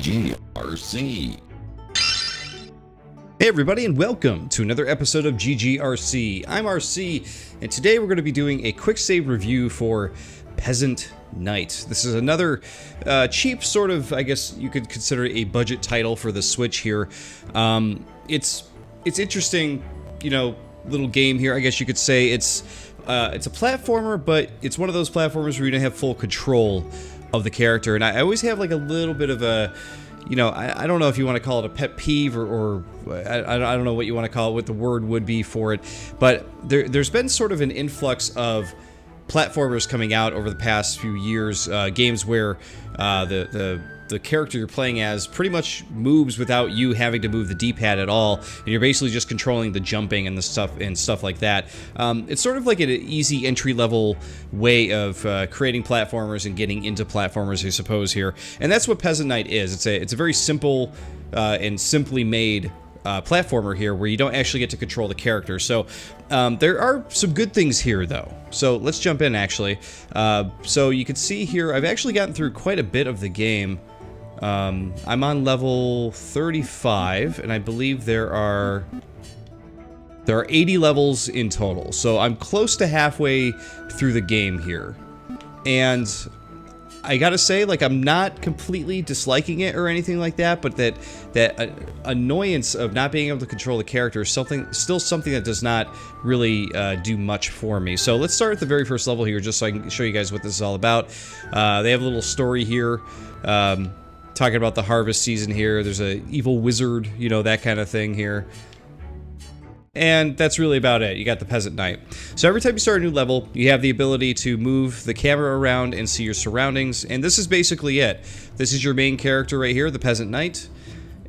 GGRC. Hey everybody, and welcome to another episode of GGRC. I'm RC, and today we're going to be doing a quick save review for Peasant Knight. This is another cheap sort of, I guess you could consider a budget title for the Switch here. It's interesting, you know, little game here. I guess you could say it's a platformer, but it's one of those platformers where you don't have full control of the character, and I always have like a little bit of a, you know, I don't know if you want to call it a pet peeve or I don't know what you want to call it, what the word would be for it, but there's been sort of an influx of platformers coming out over the past few years, games where the character you're playing as pretty much moves without you having to move the D-pad at all, and you're basically just controlling the jumping and the stuff like that. It's sort of like an easy entry-level way of creating platformers and getting into platformers, I suppose, here. And that's what Peasant Knight is. It's a very simple and simply made platformer here, where you don't actually get to control the character. So there are some good things here, though. So let's jump in, actually. So you can see here, I've actually gotten through quite a bit of the game. I'm on level 35, and I believe there are 80 levels in total. So I'm close to halfway through the game here. And I gotta say, like, I'm not completely disliking it or anything like that, but that annoyance of not being able to control the character is still something that does not really do much for me. So let's start at the very first level here, just so I can show you guys what this is all about. They have a little story here, talking about the harvest season here. There's a evil wizard, you know, that kind of thing here. And that's really about it. You got the Peasant Knight. So every time you start a new level, you have the ability to move the camera around and see your surroundings. And this is basically it. This is your main character right here, the Peasant Knight.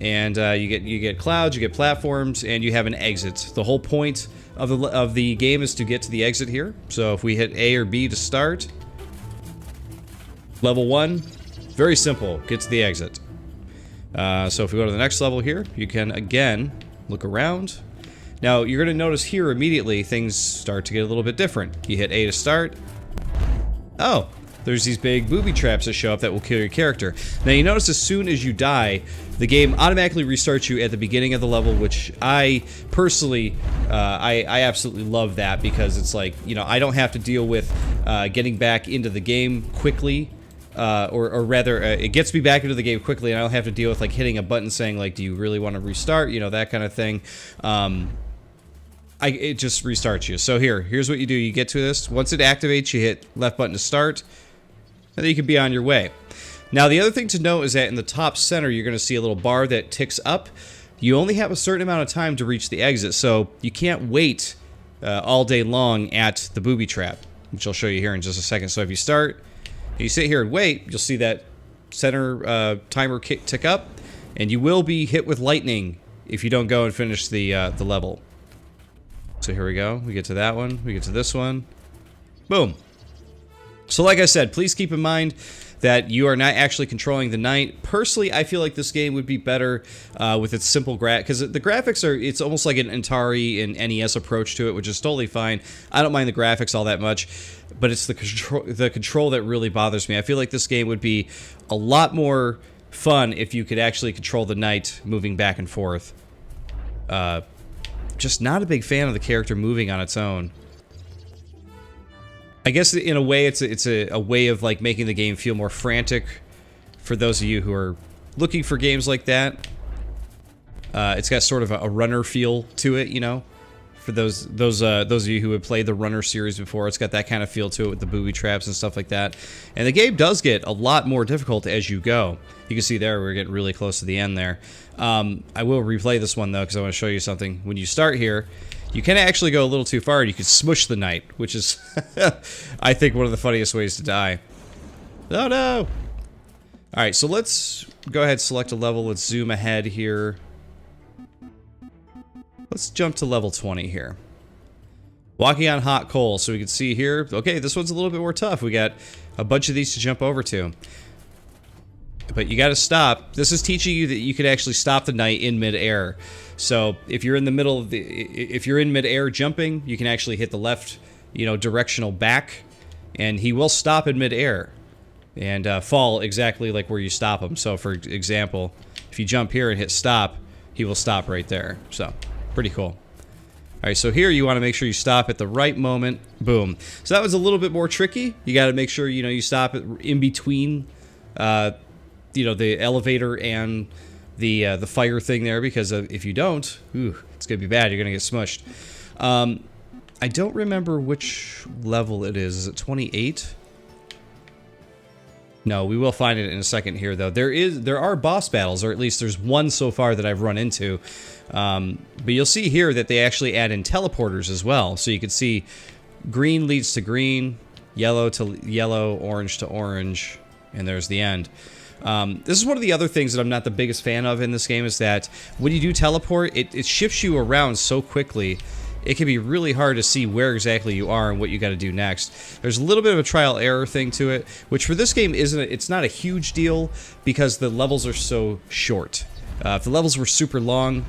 And you get clouds, you get platforms, and you have an exit. The whole point of the game is to get to the exit here. So if we hit A or B to start, level 1, very simple, get to the exit. So if we go to the next level here, you can again look around. Now, you're going to notice here immediately things start to get a little bit different. You hit A to start. Oh, there's these big booby traps that show up that will kill your character. Now, you notice as soon as you die, the game automatically restarts you at the beginning of the level, which I personally, I absolutely love that, because it's like, you know, I don't have to deal with getting back into the game quickly. Or rather, it gets me back into the game quickly, and I don't have to deal with like hitting a button saying like, do you really want to restart, you know, that kind of thing. It just restarts you. So here's what you do. You get to this. Once it activates, you hit left button to start, and then you can be on your way. Now, the other thing to note is that in the top center, you're going to see a little bar that ticks up. You only have a certain amount of time to reach the exit, so you can't wait all day long at the booby trap, which I'll show you here in just a second. So if you start, you sit here and wait, you'll see that center timer tick up, and you will be hit with lightning if you don't go and finish the level. So here we go. We get to that one. We get to this one. Boom. So like I said, please keep in mind that you are not actually controlling the knight. Personally, I feel like this game would be better with its simple because the graphics are, it's almost like an Atari and NES approach to it, which is totally fine. I don't mind the graphics all that much, but it's the control that really bothers me. I feel like this game would be a lot more fun if you could actually control the knight moving back and forth. Just not a big fan of the character moving on its own. I guess in a way it's a way of like making the game feel more frantic for those of you who are looking for games like that. It's got sort of a runner feel to it, you know. For those of you who have played the Runner series before, it's got that kind of feel to it with the booby traps and stuff like that. And the game does get a lot more difficult as you go. You can see there we're getting really close to the end there. I will replay this one though, because I want to show you something. When you start here, you can actually go a little too far and you can smush the knight, which is, I think, one of the funniest ways to die. Oh no! Alright, so let's go ahead and select a level. Let's zoom ahead here. Let's jump to level 20 here. Walking on hot coal. So we can see here, okay, this one's a little bit more tough. We got a bunch of these to jump over to. But you gotta stop. This is teaching you that you can actually stop the knight in midair. So if you're in the middle of if you're in midair jumping, you can actually hit the left, you know, directional back, and he will stop in midair. and fall exactly like where you stop him. So for example, if you jump here and hit stop, he will stop right there. So pretty cool. Alright, so here you want to make sure you stop at the right moment. Boom. So that was a little bit more tricky. You got to make sure, you know, you stop it in between, you know, the elevator and the fire thing there, because if you don't, it's going to be bad. You're going to get smushed. I don't remember which level it is. Is it 28? No, we will find it in a second here, though. There are boss battles, or at least there's one so far that I've run into. But you'll see here that they actually add in teleporters as well. So you can see green leads to green, yellow to yellow, orange to orange, and there's the end. This is one of the other things that I'm not the biggest fan of in this game, is that when you do teleport, it shifts you around so quickly. It can be really hard to see where exactly you are and what you got to do next. There's a little bit of a trial error thing to it, which for this game it's not a huge deal because the levels are so short. If the levels were super long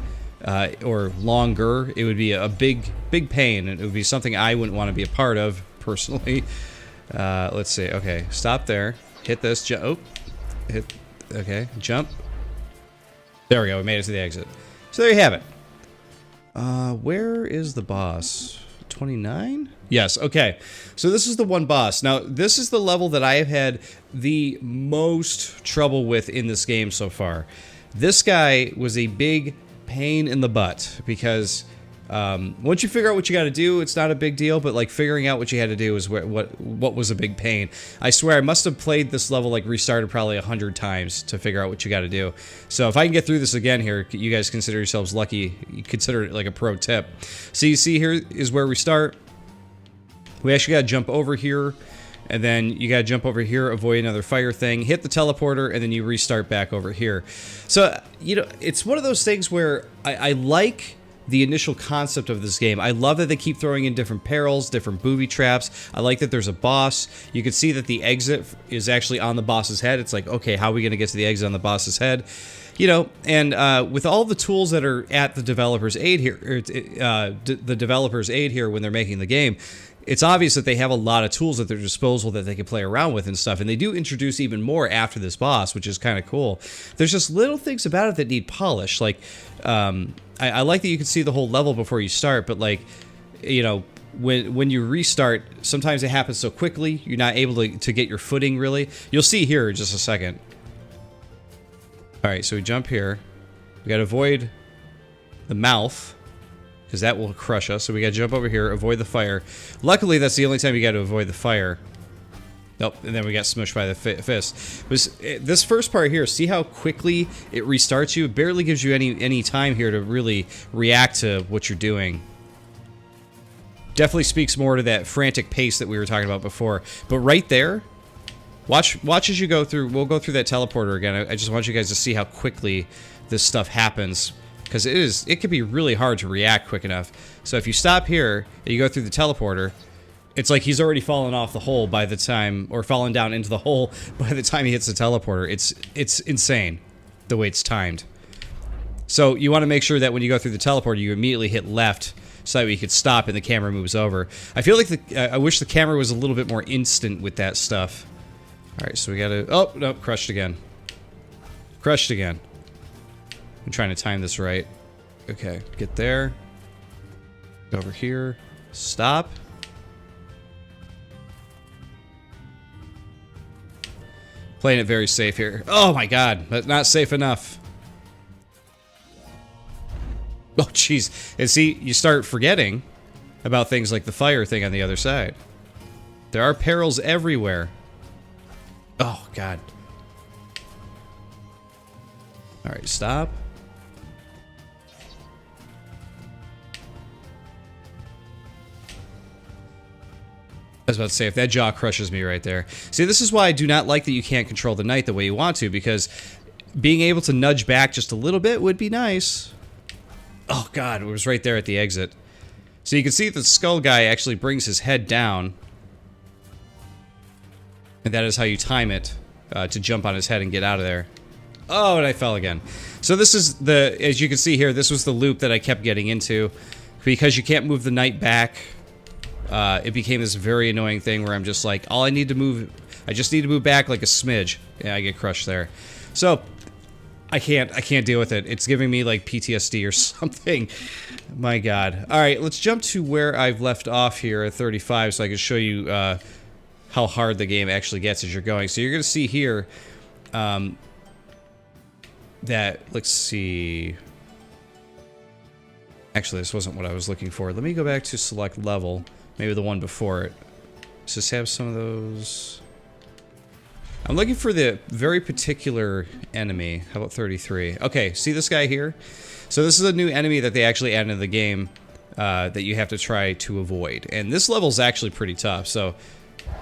or longer, it would be a big pain, and it would be something I wouldn't want to be a part of personally. Let's see. Okay, stop there. Hit this. Hit. Okay, jump. There we go. We made it to the exit. So there you have it. Where is the boss? 29? Yes, okay. So this is the one boss. Now, this is the level that I have had the most trouble with in this game so far. This guy was a big pain in the butt, because once you figure out what you got to do, it's not a big deal, but like figuring out what you had to do is what was a big pain. I swear I must have played this level, like restarted probably 100 times to figure out what you got to do. So if I can get through this again here, you guys consider yourselves lucky. You consider it like a pro tip. So you see here is where we start. We actually got to jump over here, and then you got to jump over here, avoid another fire thing, hit the teleporter, and then you restart back over here. So, you know, it's one of those things where I like the initial concept of this game. I love that they keep throwing in different perils, different booby traps. I like that there's a boss. You can see that the exit is actually on the boss's head. It's like, okay, how are we going to get to the exit on the boss's head? You know, and with all the tools that are at the developer's aid here, the developer's aid here when they're making the game, it's obvious that they have a lot of tools at their disposal that they can play around with and stuff, and they do introduce even more after this boss, which is kind of cool. There's just little things about it that need polish, like, I like that you can see the whole level before you start, but like, you know, when you restart, sometimes it happens so quickly, you're not able to get your footing, really. You'll see here in just a second. Alright, so we jump here. We gotta avoid the mouth, because that will crush us. So we gotta jump over here, avoid the fire. Luckily, that's the only time you gotta avoid the fire. Nope, and then we got smushed by the fist. This first part here, see how quickly it restarts you? It barely gives you any time here to really react to what you're doing. Definitely speaks more to that frantic pace that we were talking about before. But right there, watch as you go through. We'll go through that teleporter again. I just want you guys to see how quickly this stuff happens, because it can be really hard to react quick enough. So if you stop here and you go through the teleporter, it's like he's already fallen off the hole by the time, or fallen down into the hole by the time he hits the teleporter. It's insane the way it's timed. So you want to make sure that when you go through the teleporter, you immediately hit left so that you could stop and the camera moves over. I feel like I wish the camera was a little bit more instant with that stuff. All right, so we gotta. Oh no, crushed again. Crushed again. I'm trying to time this right. Okay, get there. Over here. Stop. Playing it very safe here. Oh my god, that's not safe enough. Oh jeez. And see, you start forgetting about things like the fire thing on the other side. There are perils everywhere. Oh god. Alright, stop. I was about to say, if that jaw crushes me right there. See, this is why I do not like that you can't control the knight the way you want to, because being able to nudge back just a little bit would be nice. Oh god, it was right there at the exit. So you can see that the skull guy actually brings his head down. And that is how you time it to jump on his head and get out of there. Oh, and I fell again. So this is the, as you can see here, this was the loop that I kept getting into. Because you can't move the knight back, it became this very annoying thing where I'm just like, all I need to move I just need to move back like a smidge. Yeah, I get crushed there. So, I can't deal with it. It's giving me like PTSD or something. My God. All right, let's jump to where I've left off here at 35 so I can show you how hard the game actually gets as you're going. So you're going to see here that, let's see. Actually, this wasn't what I was looking for. Let me go back to select level. Maybe the one before it. Does this have some of those? I'm looking for the very particular enemy. How about 33? Okay, see this guy here? So this is a new enemy that they actually added into the game that you have to try to avoid. And this level's actually pretty tough. So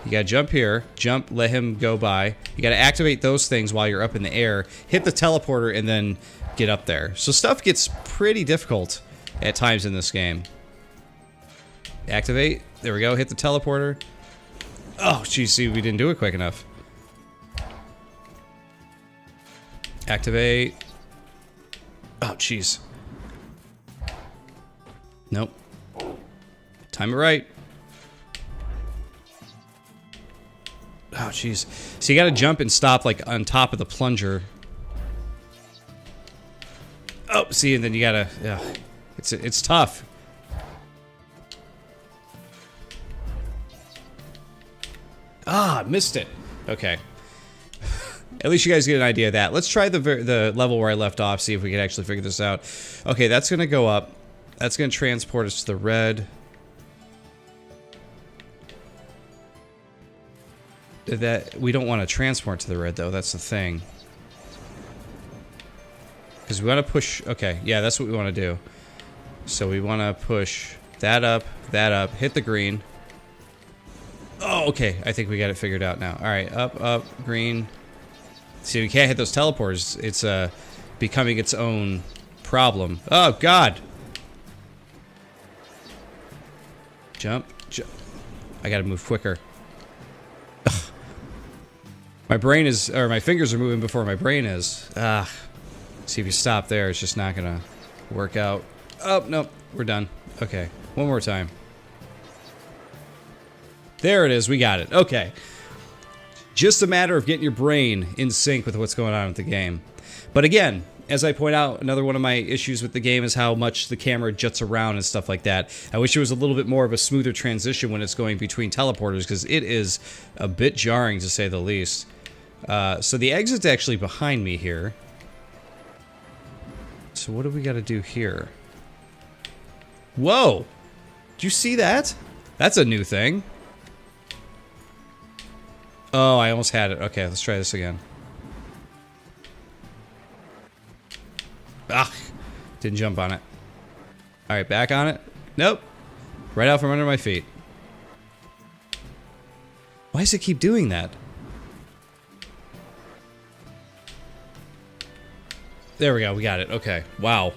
you gotta jump here, jump, let him go by. You gotta activate those things while you're up in the air, hit the teleporter, and then get up there. So stuff gets pretty difficult at times in this game. Activate. There we go. Hit the teleporter. Oh, geez, see, we didn't do it quick enough. Activate. Oh, jeez. Nope. Time it right. Oh, jeez. So you gotta jump and stop, like, on top of the plunger. Oh, see, and then you gotta... Yeah, it's tough. Ah, missed it. Okay. At least you guys get an idea of that. Let's try the level where I left off, see if we can actually figure this out. Okay, that's going to go up. That's going to transport us to the red. We don't want to transport to the red, though. That's the thing. Because we want to push... Okay, yeah, that's what we want to do. So we want to push that up, hit the green. Oh, okay. I think we got it figured out now. All right, up, green. See, we can't hit those teleporters. It's becoming its own problem. Oh, God. Jump. I gotta move quicker. Ugh. My brain is... Or my fingers are moving before my brain is. Ah. See, if you stop there, it's just not gonna work out. Oh, nope. We're done. Okay. One more time. There it is. We got it. Okay. Just a matter of getting your brain in sync with what's going on with the game. But again, as I point out, another one of my issues with the game is how much the camera juts around and stuff like that. I wish it was a little bit more of a smoother transition when it's going between teleporters, because it is a bit jarring, to say the least. So the exit's actually behind me here. So what do we got to do here? Whoa! Did you see that? That's a new thing. Oh, I almost had it. Okay, let's try this again. Ah, didn't jump on it. All right, back on it. Nope. Right out from under my feet. Why does it keep doing that? There we go. We got it. Okay. Wow.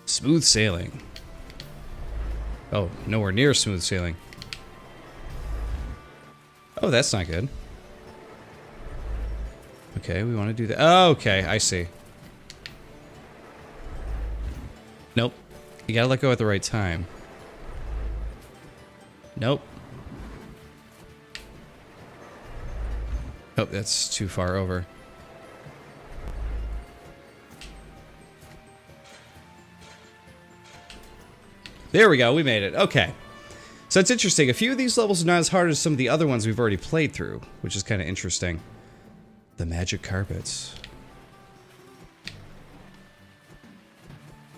Smooth sailing. Oh, nowhere near smooth sailing. Oh, that's not good. Okay, we want to do that. Oh, okay, I see. Nope. You gotta let go at the right time. Nope. Oh, that's too far over. There we go, we made it. Okay. So it's interesting. A few of these levels are not as hard as some of the other ones we've already played through, which is kind of interesting. The magic carpets.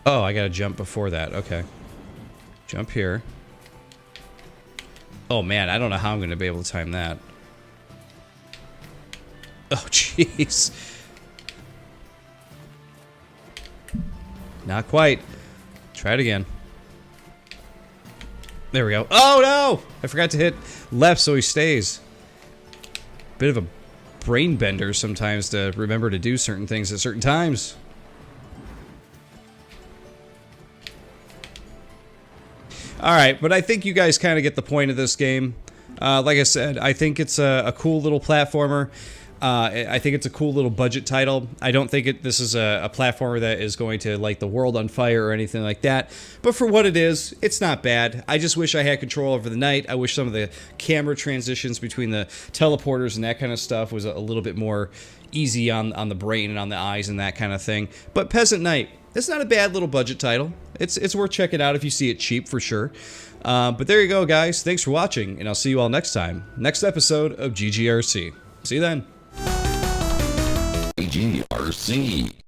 Oh, I gotta jump before that. Okay. Jump here. Oh man, I don't know how I'm gonna be able to time that. Oh, jeez. Not quite. Try it again. There we go. Oh no! I forgot to hit left so he stays. Bit of a brain bender sometimes to remember to do certain things at certain times. Alright, but I think you guys kind of get the point of this game. Like I said, I think it's a cool little platformer. I think it's a cool little budget title. I don't think this is a platformer that is going to light the world on fire or anything like that. But for what it is, it's not bad. I just wish I had control over the night. I wish some of the camera transitions between the teleporters and that kind of stuff was a little bit more easy on the brain and on the eyes and that kind of thing. But Peasant Night, it's not a bad little budget title. It's worth checking out if you see it cheap, for sure. But there you go, guys. Thanks for watching, and I'll see you all next time. Next episode of GGRC. See you then. GGRC.